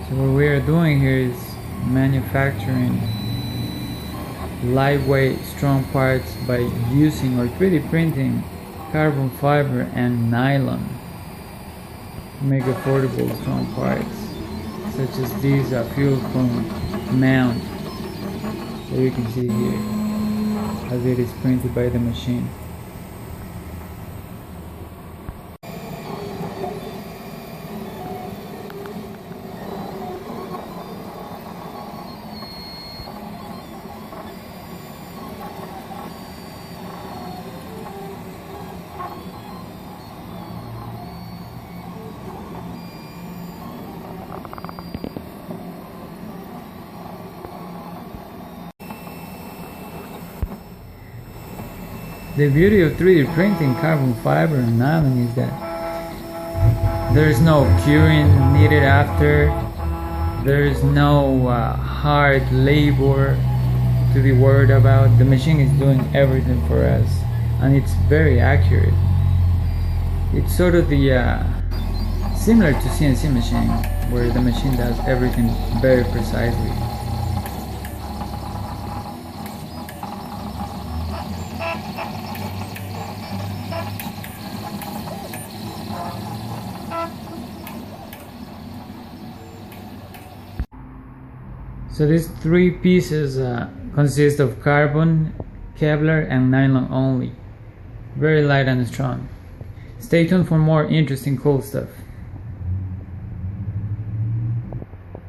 So what we are doing here is manufacturing lightweight strong parts by using or 3D printing carbon fiber and nylon to make affordable strong parts, such as these fuel pump mount that you can see here as it is printed by the machine. The beauty of 3D printing carbon fiber and nylon is that there is no curing needed after. There is no hard labor to be worried about. The machine is doing everything for us, and it's very accurate. It's sort of the similar to CNC machine, where the machine does everything very precisely. So these three pieces consist of carbon, kevlar and nylon only. Very light and strong. Stay tuned for more interesting cool stuff.